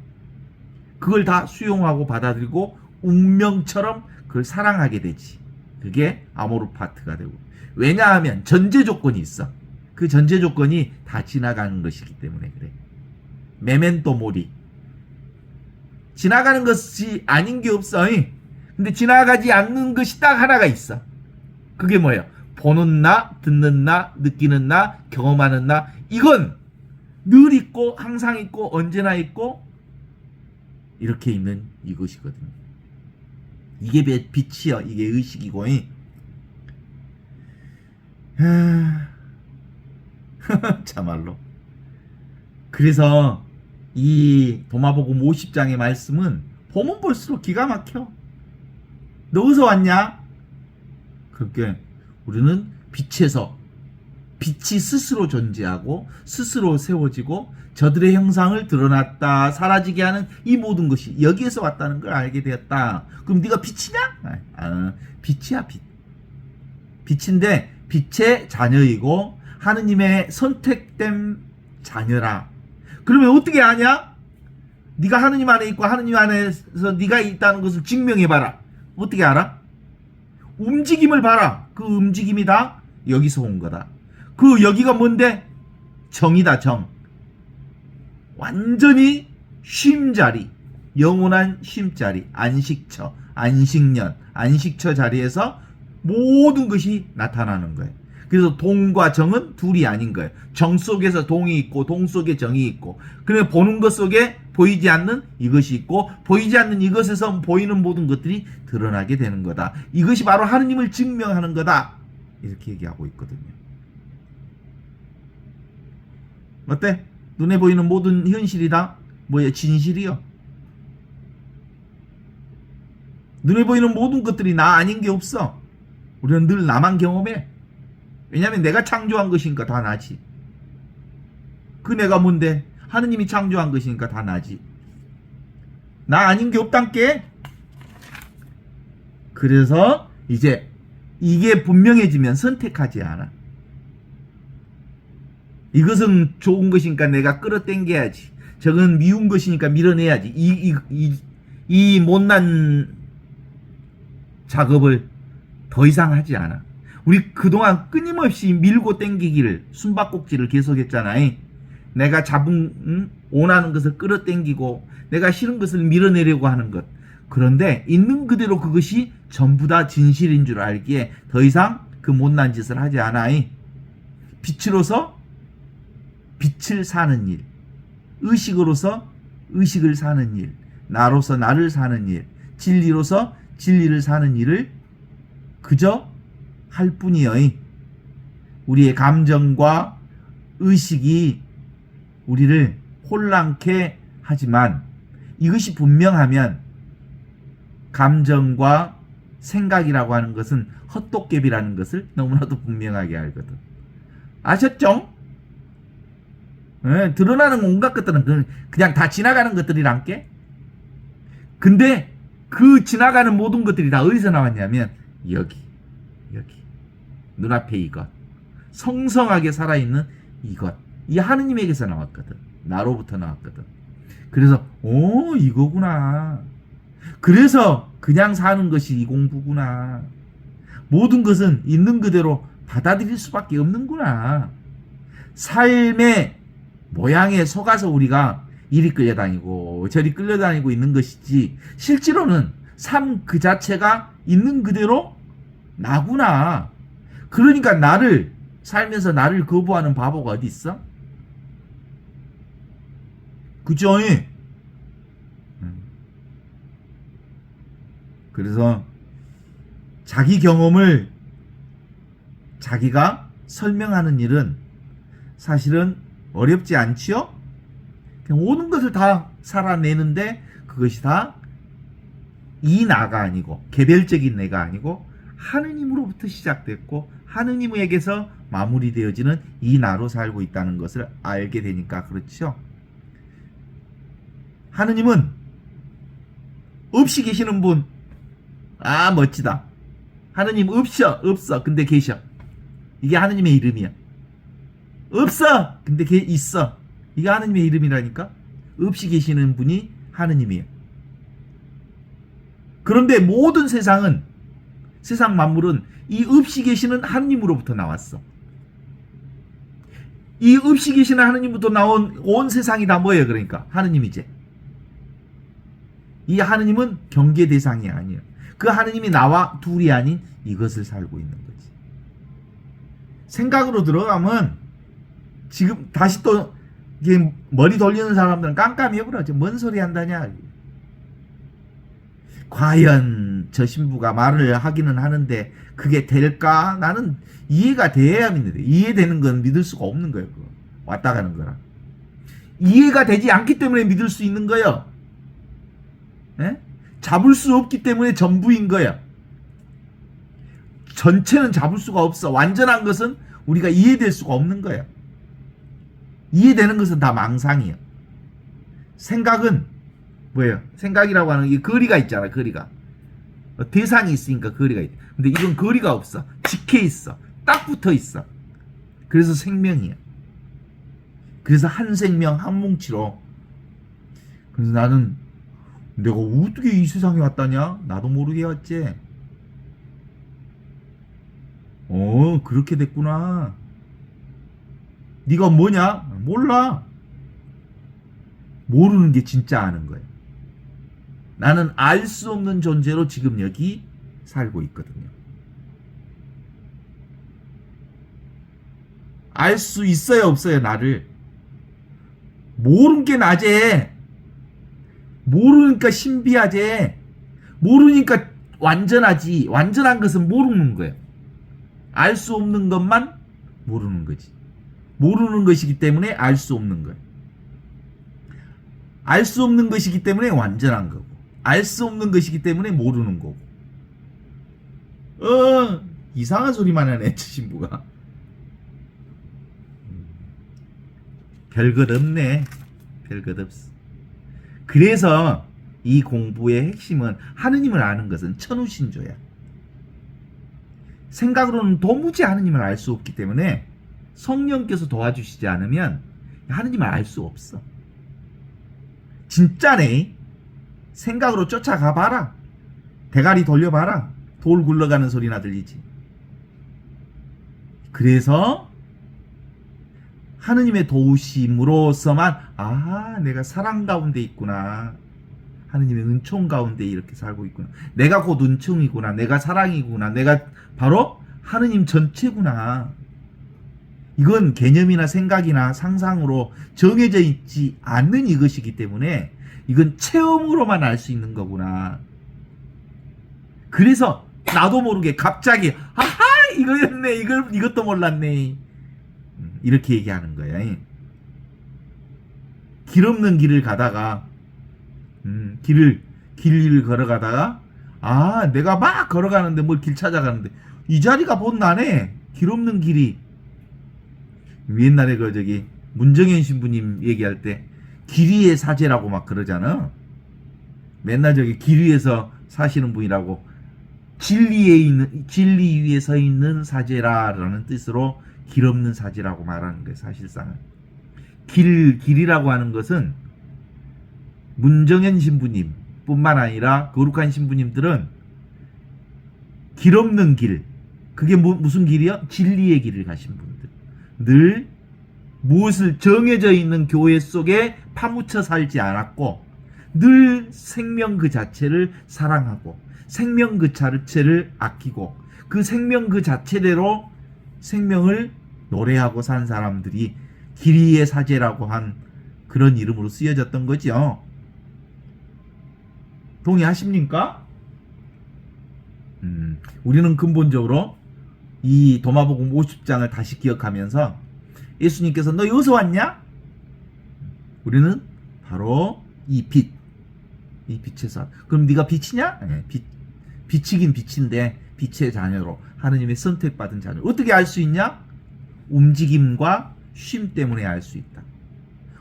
그걸 다 수용하고 받아들이고 운명처럼 그걸 사랑하게 되지. 그게 아모르 파트가 되고. 왜냐하면 전제 조건이 있어. 그 전제 조건이 다 지나가는 것이기 때문에 그래. 메멘토 모리. 지나가는 것이 아닌 게 없어. 근데 지나가지 않는 것이 딱 하나가 있어. 그게 뭐예요? 보는 나, 듣는 나, 느끼는 나, 경험하는 나. 이건 늘 있고 항상 있고 언제나 있고 이렇게 있는 이것이거든요. 이게 빛이요. 이게 의식이고. 참말로. 그래서 이 도마복음 50장의 말씀은 보면 볼수록 기가 막혀. 너 어디서 왔냐? 그렇게 우리는 빛에서, 빛이 스스로 존재하고 스스로 세워지고 저들의 형상을 드러났다 사라지게 하는 이 모든 것이 여기에서 왔다는 걸 알게 되었다. 그럼 네가 빛이냐? 빛이야. 빛. 빛인데 빛의 자녀이고 하느님의 선택된 자녀라. 그러면 어떻게 아냐? 네가 하느님 안에 있고 하느님 안에서 네가 있다는 것을 증명해봐라. 어떻게 알아? 움직임을 봐라. 그 움직임이 다 여기서 온 거다. 그 여기가 뭔데? 정이다. 정. 완전히 쉼자리, 영원한 쉼자리, 안식처, 안식년, 안식처 자리에서 모든 것이 나타나는 거예요. 그래서 동과 정은 둘이 아닌 거예요. 정 속에서 동이 있고 동 속에 정이 있고, 그러면 보는 것 속에 보이지 않는 이것이 있고 보이지 않는 이것에서 보이는 모든 것들이 드러나게 되는 거다. 이것이 바로 하느님을 증명하는 거다. 이렇게 얘기하고 있거든요. 어때? 눈에 보이는 모든 현실이 다 뭐야? 진실이요. 눈에 보이는 모든 것들이 나 아닌 게 없어. 우리는 늘 나만 경험해. 왜냐하면 내가 창조한 것이니까 다 나지. 그 내가 뭔데? 하느님이 창조한 것이니까 다 나지. 나 아닌 게 없단께. 그래서 이제 이게 분명해지면 선택하지 않아. 이것은 좋은 것이니까 내가 끌어당겨야지. 저건 미운 것이니까 밀어내야지. 이 못난 작업을 더 이상 하지 않아. 우리 그동안 끊임없이 밀고 당기기를, 숨바꼭질을 계속했잖아. 내가 잡은 원하는 것을 끌어당기고 내가 싫은 것을 밀어내려고 하는 것. 그런데 있는 그대로 그것이 전부 다 진실인 줄 알기에 더 이상 그 못난 짓을 하지 않아. 빛으로서 빛을 사는 일, 의식으로서 의식을 사는 일, 나로서 나를 사는 일, 진리로서 진리를 사는 일을 그저 할 뿐이여. 우리의 감정과 의식이 우리를 혼란케 하지만 이것이 분명하면 감정과 생각이라고 하는 것은 헛도깨비라는 것을 너무나도 분명하게 알거든. 아셨죠? 드러나는 온갖 것들은 그냥 다 지나가는 것들이란게. 근데 그 지나가는 모든 것들이 다 어디서 나왔냐면 여기 눈앞에 이것, 성성하게 살아있는 이것, 이 하느님에게서 나왔거든. 나로부터 나왔거든. 그래서 이거구나. 그래서 그냥 사는 것이 이 공부구나. 모든 것은 있는 그대로 받아들일 수밖에 없는구나. 삶의 모양에 속아서 우리가 이리 끌려다니고 저리 끌려다니고 있는 것이지, 실제로는 삶 그 자체가 있는 그대로 나구나. 그러니까 나를 살면서 나를 거부하는 바보가 어디 있어? 그죠? 그래서 자기 경험을 자기가 설명하는 일은 사실은 어렵지 않지요? 그냥 모든 것을 다 살아내는데 그것이 다 이 나가 아니고, 개별적인 내가 아니고 하느님으로부터 시작됐고 하느님에게서 마무리되어지는 이 나로 살고 있다는 것을 알게 되니까 그렇죠. 네. 하느님은 없이 계시는 분, 아, 멋지다. 하느님 없어. 근데 계셔. 이게 하느님의 이름이야. 없어. 근데 있어. 이게 하느님의 이름이라니까. 없이 계시는 분이 하느님이에요. 그런데 모든 세상 만물은 이 없이 계시는 하느님으로부터 나왔어. 이 없이 계시는 하느님부터 나온 온 세상이 다 뭐예요? 그러니까 하느님이지. 이 하느님은 경계 대상이 아니에요. 그 하느님이 나와 둘이 아닌 이것을 살고 있는 거지. 생각으로 들어가면 지금 다시 또 이게 머리 돌리는 사람들은 깜깜이 해버려져. 뭔 소리 한다냐. 과연 저 신부가 말을 하기는 하는데 그게 될까? 나는 이해가 돼야 믿는데, 이해되는 건 믿을 수가 없는 거예요. 그거. 왔다 가는 거라. 이해가 되지 않기 때문에 믿을 수 있는 거예요. 예? 잡을 수 없기 때문에 전부인 거예요. 전체는 잡을 수가 없어. 완전한 것은 우리가 이해될 수가 없는 거예요. 이해되는 것은 다 망상이에요. 생각은 뭐예요? 생각이라고 하는 이 거리가 있잖아. 거리가. 대상이 있으니까 거리가 있다. 근데 이건 거리가 없어. 직해 있어. 딱 붙어 있어. 그래서 생명이야. 그래서 한 생명 한 뭉치로. 그래서 나는 내가 어떻게 이 세상에 왔다냐? 나도 모르게 왔지. 그렇게 됐구나. 네가 뭐냐? 몰라. 모르는 게 진짜 아는 거예요. 나는 알 수 없는 존재로 지금 여기 살고 있거든요. 알 수 있어요, 없어요, 나를? 모르는 게 나제. 모르니까 신비하지. 모르니까 완전하지. 완전한 것은 모르는 거예요. 알 수 없는 것만 모르는 거지. 모르는 것이기 때문에 알 수 없는 거예요. 알 수 없는 것이기 때문에 완전한 거고, 알 수 없는 것이기 때문에 모르는 거고. 이상한 소리만 하네, 저 신부가. 별것 없네. 별것 없어. 그래서 이 공부의 핵심은 하느님을 아는 것은 천우신조야. 생각으로는 도무지 하느님을 알 수 없기 때문에 성령께서 도와주시지 않으면 하느님을 알 수 없어. 진짜네. 생각으로 쫓아가 봐라. 대가리 돌려봐라. 돌 굴러가는 소리나 들리지. 그래서 하느님의 도우심으로서만 내가 사랑 가운데 있구나. 하느님의 은총 가운데 이렇게 살고 있구나. 내가 곧 은총이구나. 내가 사랑이구나. 내가 바로 하느님 전체구나. 이건 개념이나 생각이나 상상으로 정해져 있지 않는 이것이기 때문에 이건 체험으로만 알 수 있는 거구나. 그래서 나도 모르게 갑자기 이거였네. 이것도 몰랐네. 이렇게 얘기하는 거야. 길 없는 길을 가다가 길을 걸어가다가 내가 막 걸어가는데 뭘 길 찾아가는데 이 자리가 본나네. 길 없는 길이. 옛날에 문정현 신부님 얘기할 때 길 위의 사제라고 막 그러잖아. 맨날 길 위에서 사시는 분이라고, 진리 위에 서 있는 사제라라는 뜻으로 길 없는 사제라고 말하는 거예요. 사실상은 길이라고 하는 것은 문정현 신부님 뿐만 아니라 거룩한 신부님들은 길 없는 길, 그게 무슨 길이요? 진리의 길을 가신 분들. 늘 무엇을 정해져 있는 교회 속에 파묻혀 살지 않았고 늘 생명 그 자체를 사랑하고 생명 그 자체를 아끼고 그 생명 그 자체대로 생명을 노래하고 산 사람들이 길이의 사제라고 한 그런 이름으로 쓰여졌던 거죠. 동의하십니까? 우리는 근본적으로 이 도마복음 50장을 다시 기억하면서 예수님께서 너 여기서 왔냐? 우리는 바로 이 빛에서. 그럼 네가 빛이냐? 네, 빛이긴 빛인데 빛의 자녀로 하느님의 선택받은 자녀. 어떻게 알 수 있냐? 움직임과 쉼 때문에 알 수 있다.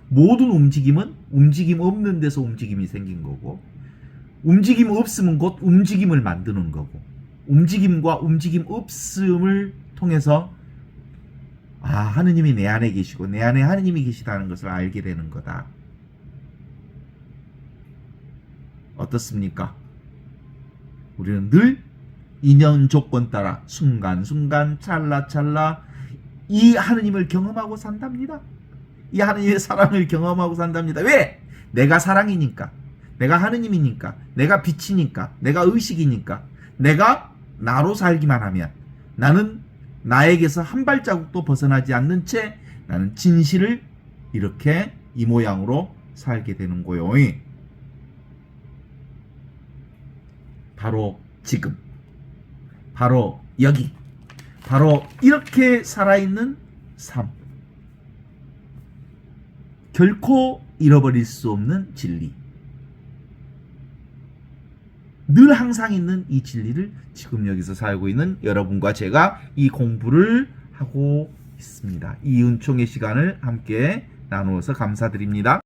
모든 움직임은 움직임 없는 데서 움직임이 생긴 거고 움직임 없음은 곧 움직임을 만드는 거고, 움직임과 움직임 없음을 통해서 하느님이 내 안에 계시고 내 안에 하느님이 계시다는 것을 알게 되는 거다. 어떻습니까? 우리는 늘 인연 조건 따라 순간순간 찰나찰나 이 하느님을 경험하고 산답니다. 이 하느님의 사랑을 경험하고 산답니다. 왜? 내가 사랑이니까, 내가 하느님이니까, 내가 빛이니까, 내가 의식이니까, 내가 나로 살기만 하면 나는 나에게서 한 발자국도 벗어나지 않는 채 나는 진실을 이렇게 이 모양으로 살게 되는 거요. 바로 지금, 바로 여기, 바로 이렇게 살아있는 삶, 결코 잃어버릴 수 없는 진리, 늘 항상 있는 이 진리를 지금 여기서 살고 있는 여러분과 제가 이 공부를 하고 있습니다. 이 은총의 시간을 함께 나누어서 감사드립니다.